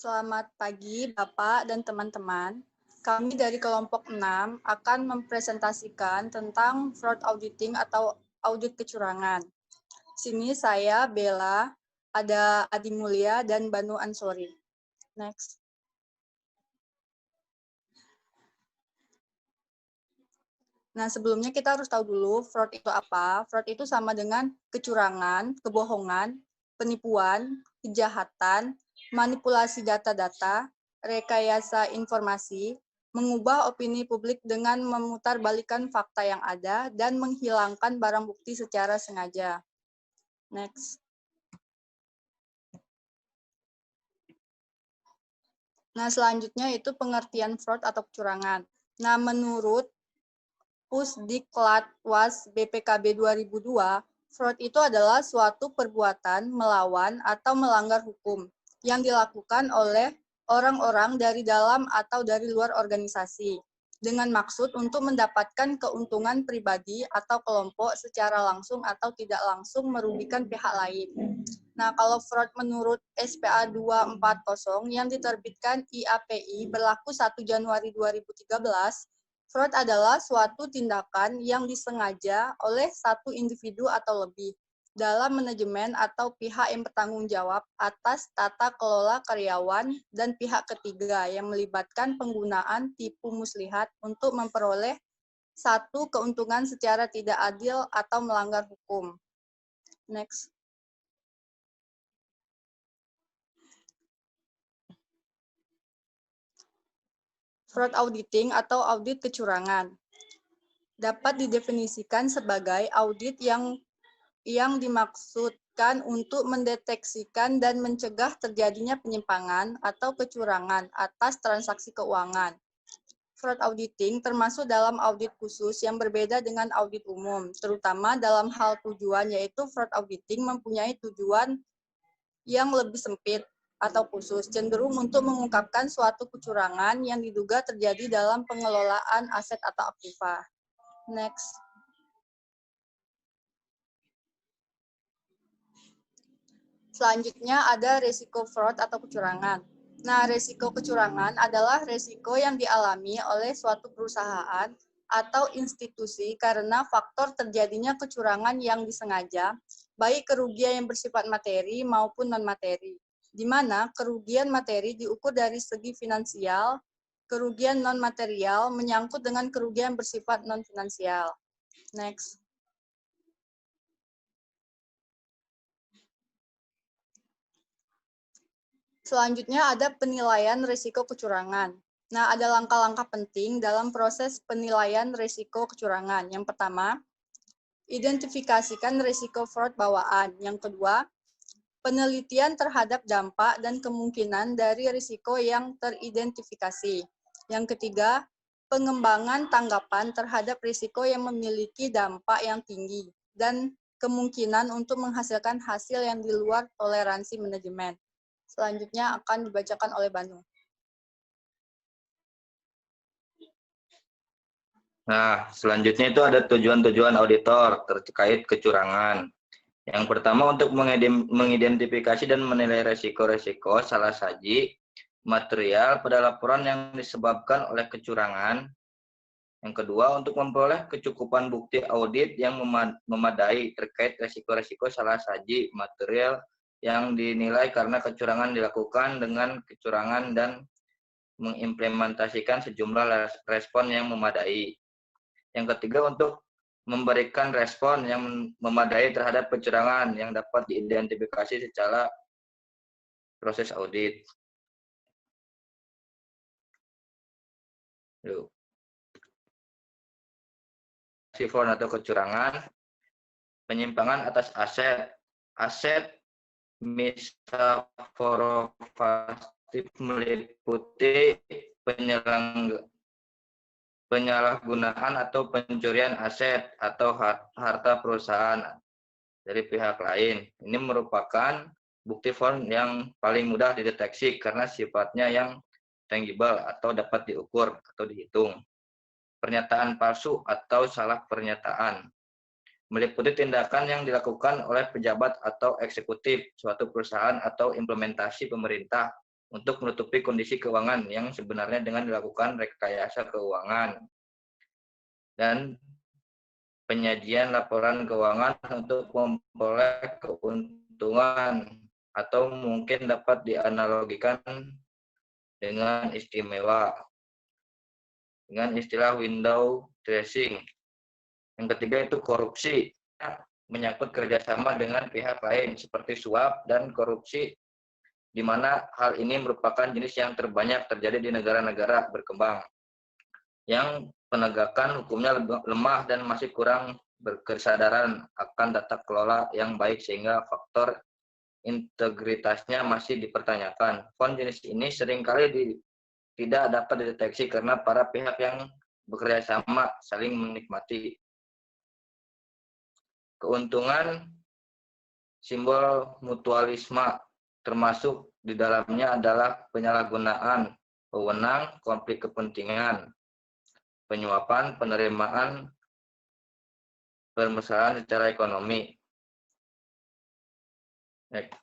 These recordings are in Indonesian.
Selamat pagi, Bapak dan teman-teman. Kami dari kelompok 6 akan mempresentasikan tentang fraud auditing atau audit kecurangan. Sini saya, Bella, ada Adi Mulia dan Banu Ansori. Next. Nah, sebelumnya kita harus tahu dulu fraud itu apa. Fraud itu sama dengan kecurangan, kebohongan, penipuan, kejahatan, manipulasi data-data, rekayasa informasi, mengubah opini publik dengan memutarbalikkan fakta yang ada, dan menghilangkan barang bukti secara sengaja. Next. Nah, selanjutnya itu pengertian fraud atau kecurangan. Nah, menurut Pusdiklatwas BPKB 2002, fraud itu adalah suatu perbuatan melawan atau melanggar hukum yang dilakukan oleh orang-orang dari dalam atau dari luar organisasi dengan maksud untuk mendapatkan keuntungan pribadi atau kelompok secara langsung atau tidak langsung merugikan pihak lain. Nah, kalau fraud menurut SPA 240 yang diterbitkan IAPI berlaku 1 Januari 2013, fraud adalah suatu tindakan yang disengaja oleh satu individu atau lebih dalam manajemen atau pihak yang bertanggung jawab atas tata kelola karyawan dan pihak ketiga yang melibatkan penggunaan tipu muslihat untuk memperoleh satu keuntungan secara tidak adil atau melanggar hukum. Next. Fraud auditing atau audit kecurangan dapat didefinisikan sebagai audit yang dimaksudkan untuk mendeteksikan dan mencegah terjadinya penyimpangan atau kecurangan atas transaksi keuangan. Fraud auditing termasuk dalam audit khusus yang berbeda dengan audit umum, terutama dalam hal tujuan, yaitu fraud auditing mempunyai tujuan yang lebih sempit atau khusus, cenderung untuk mengungkapkan suatu kecurangan yang diduga terjadi dalam pengelolaan aset atau aktiva. Next. Selanjutnya ada resiko fraud atau kecurangan. Nah, resiko kecurangan adalah resiko yang dialami oleh suatu perusahaan atau institusi karena faktor terjadinya kecurangan yang disengaja, baik kerugian yang bersifat materi maupun non-materi, di mana kerugian materi diukur dari segi finansial, kerugian non-material menyangkut dengan kerugian bersifat non-finansial. Next. Selanjutnya ada penilaian risiko kecurangan. Nah, ada langkah-langkah penting dalam proses penilaian risiko kecurangan. Yang pertama, identifikasikan risiko fraud bawaan. Yang kedua, penelitian terhadap dampak dan kemungkinan dari risiko yang teridentifikasi. Yang ketiga, pengembangan tanggapan terhadap risiko yang memiliki dampak yang tinggi dan kemungkinan untuk menghasilkan hasil yang di luar toleransi manajemen. Selanjutnya akan dibacakan oleh Banu. Nah, selanjutnya itu ada tujuan-tujuan auditor terkait kecurangan. Yang pertama untuk mengidentifikasi dan menilai resiko-resiko salah saji material pada laporan yang disebabkan oleh kecurangan. Yang kedua untuk memperoleh kecukupan bukti audit yang memadai terkait resiko-resiko salah saji material yang dinilai karena kecurangan dilakukan dengan kecurangan dan mengimplementasikan sejumlah respon yang memadai. Yang ketiga untuk memberikan respon yang memadai terhadap kecurangan yang dapat diidentifikasi secara proses audit. Fraud atau kecurangan, penyimpangan atas aset misalformatif meliputi penyalahgunaan atau pencurian aset atau harta perusahaan dari pihak lain. Ini merupakan bukti fraud yang paling mudah dideteksi karena sifatnya yang tangible atau dapat diukur atau dihitung. Pernyataan palsu atau salah pernyataan meliputi tindakan yang dilakukan oleh pejabat atau eksekutif suatu perusahaan atau implementasi pemerintah untuk menutupi kondisi keuangan yang sebenarnya dengan dilakukan rekayasa keuangan. Dan penyajian laporan keuangan untuk memperoleh keuntungan atau mungkin dapat dianalogikan dengan istilah window dressing. Yang ketiga itu korupsi, menyangkut kerjasama dengan pihak lain seperti suap dan korupsi, di mana hal ini merupakan jenis yang terbanyak terjadi di negara-negara berkembang yang penegakan hukumnya lemah dan masih kurang berkesadaran akan tata kelola yang baik sehingga faktor integritasnya masih dipertanyakan. Font jenis ini seringkali tidak dapat dideteksi karena para pihak yang bekerja sama saling menikmati. Keuntungan simbol mutualisme termasuk di dalamnya adalah penyalahgunaan wewenang, konflik kepentingan, penyuapan, penerimaan, permasalahan secara ekonomi. Next.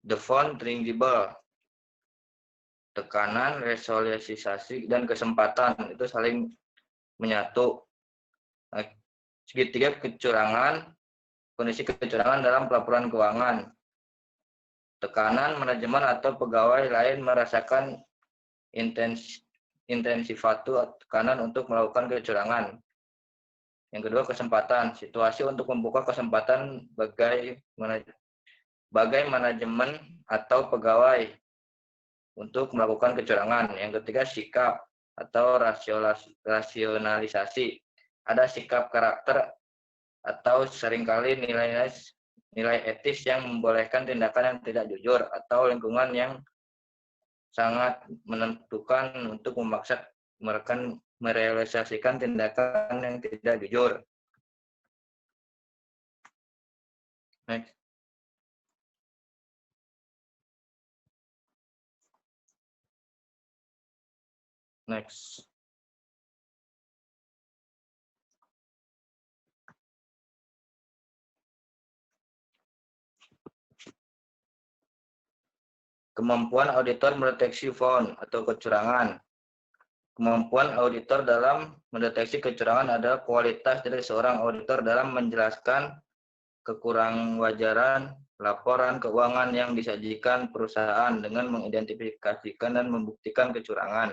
The font tangible, tekanan, resolusi, dan kesempatan itu saling menyatu. Segitiga kecurangan, kondisi kecurangan dalam pelaporan keuangan. Tekanan, manajemen atau pegawai lain merasakan intensifatu tekanan untuk melakukan kecurangan. Yang kedua, kesempatan, situasi untuk membuka kesempatan bagai manajemen atau pegawai untuk melakukan kecurangan. Yang ketiga, sikap atau rasionalisasi. Ada sikap karakter atau seringkali nilai etis yang membolehkan tindakan yang tidak jujur atau lingkungan yang sangat menentukan untuk memaksa mereka merealisasikan tindakan yang tidak jujur. Next. Next. Kemampuan auditor mendeteksi font atau kecurangan. Kemampuan auditor dalam mendeteksi kecurangan adalah kualitas dari seorang auditor dalam menjelaskan kekurangwajaran laporan keuangan yang disajikan perusahaan dengan mengidentifikasikan dan membuktikan kecurangan.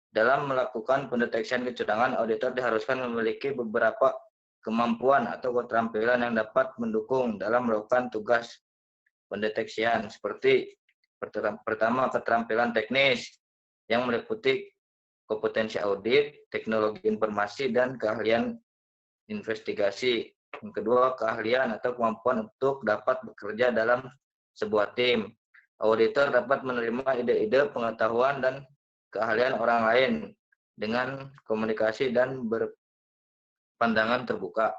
Dalam melakukan pendeteksian kecurangan, auditor diharuskan memiliki beberapa kemampuan atau keterampilan yang dapat mendukung dalam melakukan tugas pendeteksian, seperti pertama, keterampilan teknis yang meliputi kompetensi audit, teknologi informasi, dan keahlian investigasi. Yang kedua, keahlian atau kemampuan untuk dapat bekerja dalam sebuah tim. Auditor dapat menerima ide-ide, pengetahuan, dan keahlian orang lain dengan komunikasi dan berpandangan terbuka.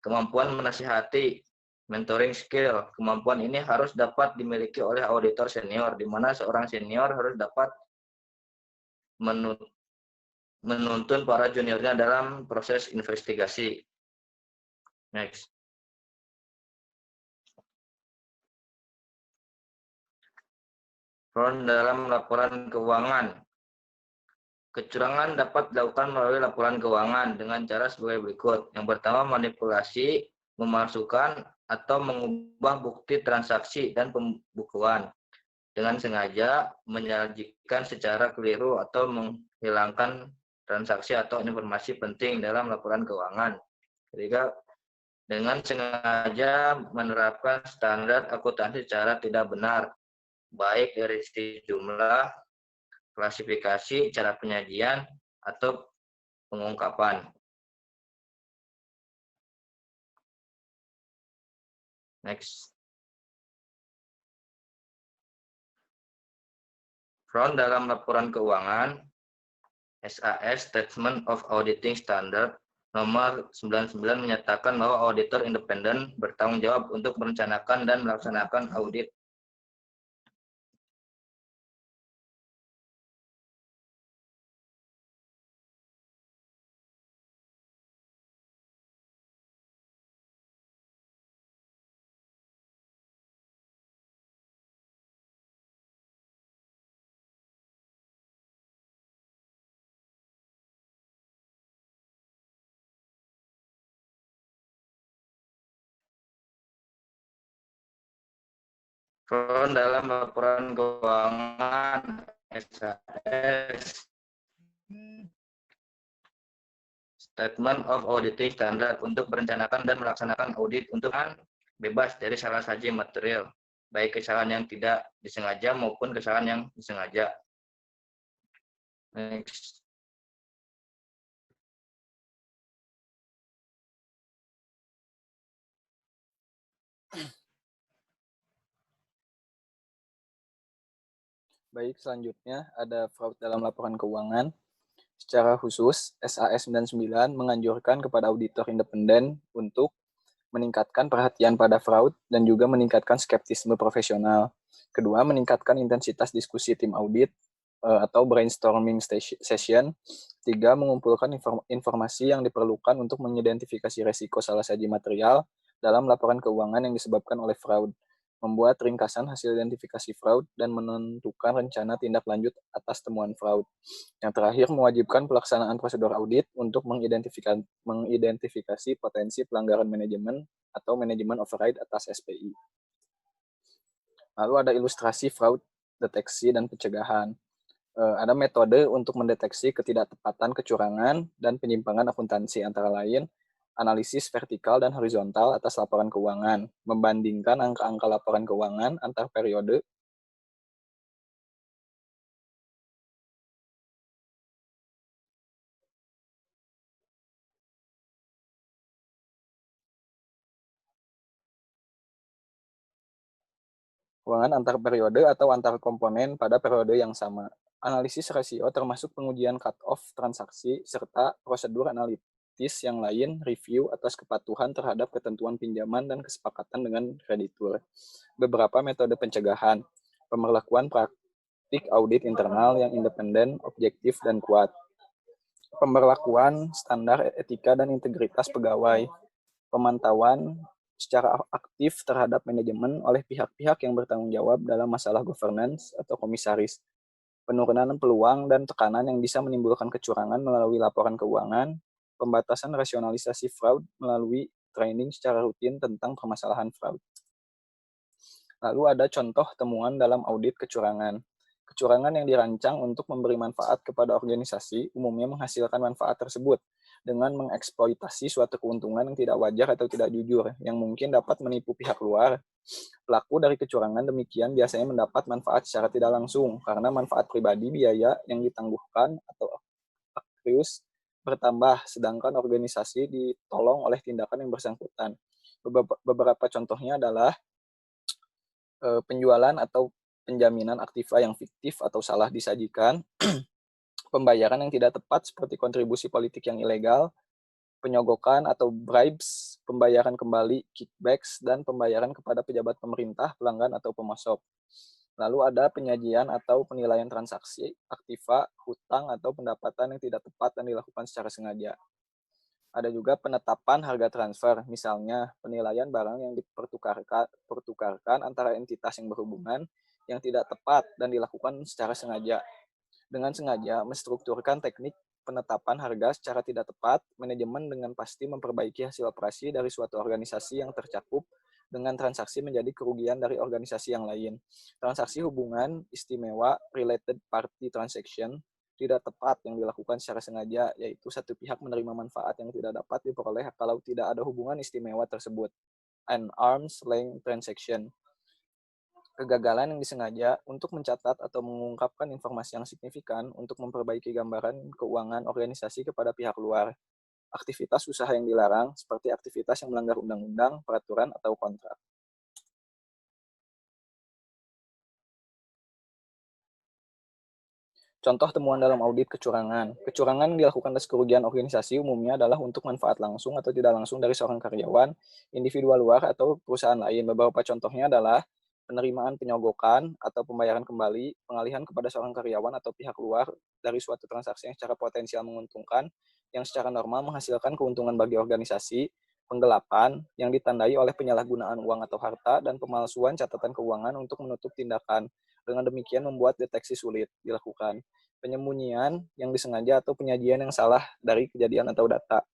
Kemampuan menasihati, mentoring skill. Kemampuan ini harus dapat dimiliki oleh auditor senior, di mana seorang senior harus dapat menuntun para juniornya dalam proses investigasi. Next. Front dalam laporan keuangan. Kecurangan dapat dilakukan melalui laporan keuangan dengan cara sebagai berikut. Yang pertama, manipulasi, memasukkan atau mengubah bukti transaksi dan pembukuan dengan sengaja, menyajikan secara keliru atau menghilangkan transaksi atau informasi penting dalam laporan keuangan. Ketiga, dengan sengaja menerapkan standar akuntansi secara tidak benar, baik dari segi jumlah, klasifikasi, cara penyajian, atau pengungkapan. Next. Front dalam laporan keuangan, SAS Statement of Auditing Standard nomor 99 menyatakan bahwa auditor independen bertanggung jawab untuk merencanakan dan melaksanakan audit. fraud dalam laporan keuangan SAS. Statement of Auditing Standard untuk merencanakan dan melaksanakan audit untuk bebas dari salah saji material, baik kesalahan yang tidak disengaja maupun kesalahan yang disengaja. Next. Baik, selanjutnya ada fraud dalam laporan keuangan. Secara khusus, SAS 99 menganjurkan kepada auditor independen untuk meningkatkan perhatian pada fraud dan juga meningkatkan skeptisme profesional. Kedua, meningkatkan intensitas diskusi tim audit atau brainstorming session. Tiga, mengumpulkan informasi yang diperlukan untuk mengidentifikasi resiko salah saji material dalam laporan keuangan yang disebabkan oleh fraud. Membuat ringkasan hasil identifikasi fraud dan menentukan rencana tindak lanjut atas temuan fraud. Yang terakhir, mewajibkan pelaksanaan prosedur audit untuk mengidentifikasi potensi pelanggaran manajemen atau manajemen override atas SPI. Lalu ada ilustrasi fraud, deteksi, dan pencegahan. Ada metode untuk mendeteksi ketidaktepatan, kecurangan, dan penyimpangan akuntansi, antara lain analisis vertikal dan horizontal atas laporan keuangan, membandingkan angka-angka laporan keuangan antar periode, keuangan antar periode atau antar komponen pada periode yang sama. Analisis rasio termasuk pengujian cut-off transaksi serta prosedur analitis yang lain, review atas kepatuhan terhadap ketentuan pinjaman dan kesepakatan dengan kreditur. Beberapa metode pencegahan, pemberlakuan praktik audit internal yang independen, objektif, dan kuat. Pemberlakuan standar etika dan integritas pegawai. Pemantauan secara aktif terhadap manajemen oleh pihak-pihak yang bertanggung jawab dalam masalah governance atau komisaris. Penurunan peluang dan tekanan yang bisa menimbulkan kecurangan melalui laporan keuangan. Pembatasan rasionalisasi fraud melalui training secara rutin tentang permasalahan fraud. Lalu ada contoh temuan dalam audit kecurangan. Kecurangan yang dirancang untuk memberi manfaat kepada organisasi umumnya menghasilkan manfaat tersebut dengan mengeksploitasi suatu keuntungan yang tidak wajar atau tidak jujur, yang mungkin dapat menipu pihak luar. Pelaku dari kecurangan demikian biasanya mendapat manfaat secara tidak langsung, karena manfaat pribadi biaya yang ditangguhkan atau akrius bertambah, sedangkan organisasi ditolong oleh tindakan yang bersangkutan. Beberapa contohnya adalah penjualan atau penjaminan aktiva yang fiktif atau salah disajikan, pembayaran yang tidak tepat seperti kontribusi politik yang ilegal, penyogokan atau bribes, pembayaran kembali, kickbacks, dan pembayaran kepada pejabat pemerintah, pelanggan, atau pemasok. Lalu ada penyajian atau penilaian transaksi, aktiva, hutang, atau pendapatan yang tidak tepat dan dilakukan secara sengaja. Ada juga penetapan harga transfer, misalnya penilaian barang yang dipertukarkan antara entitas yang berhubungan yang tidak tepat dan dilakukan secara sengaja. Dengan sengaja menstrukturkan teknik penetapan harga secara tidak tepat, manajemen dengan pasti memperbaiki hasil operasi dari suatu organisasi yang tercakup dengan transaksi menjadi kerugian dari organisasi yang lain. Transaksi hubungan istimewa, related party transaction, tidak tepat yang dilakukan secara sengaja, yaitu satu pihak menerima manfaat yang tidak dapat diperoleh kalau tidak ada hubungan istimewa tersebut. An arm's length transaction. Kegagalan yang disengaja untuk mencatat atau mengungkapkan informasi yang signifikan untuk memperbaiki gambaran keuangan organisasi kepada pihak luar. Aktivitas usaha yang dilarang, seperti aktivitas yang melanggar undang-undang, peraturan, atau kontrak. Contoh temuan dalam audit kecurangan. Kecurangan yang dilakukan atas kerugian organisasi umumnya adalah untuk manfaat langsung atau tidak langsung dari seorang karyawan, individu luar, atau perusahaan lain. Beberapa contohnya adalah penerimaan penyogokan atau pembayaran kembali, pengalihan kepada seorang karyawan atau pihak luar dari suatu transaksi yang secara potensial menguntungkan, yang secara normal menghasilkan keuntungan bagi organisasi, penggelapan yang ditandai oleh penyalahgunaan uang atau harta, dan pemalsuan catatan keuangan untuk menutup tindakan. Dengan demikian membuat deteksi sulit dilakukan. Penyembunyian yang disengaja atau penyajian yang salah dari kejadian atau data.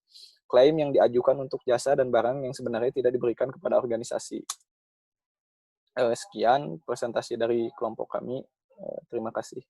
Klaim yang diajukan untuk jasa dan barang yang sebenarnya tidak diberikan kepada organisasi. Sekian presentasi dari kelompok kami. Terima kasih.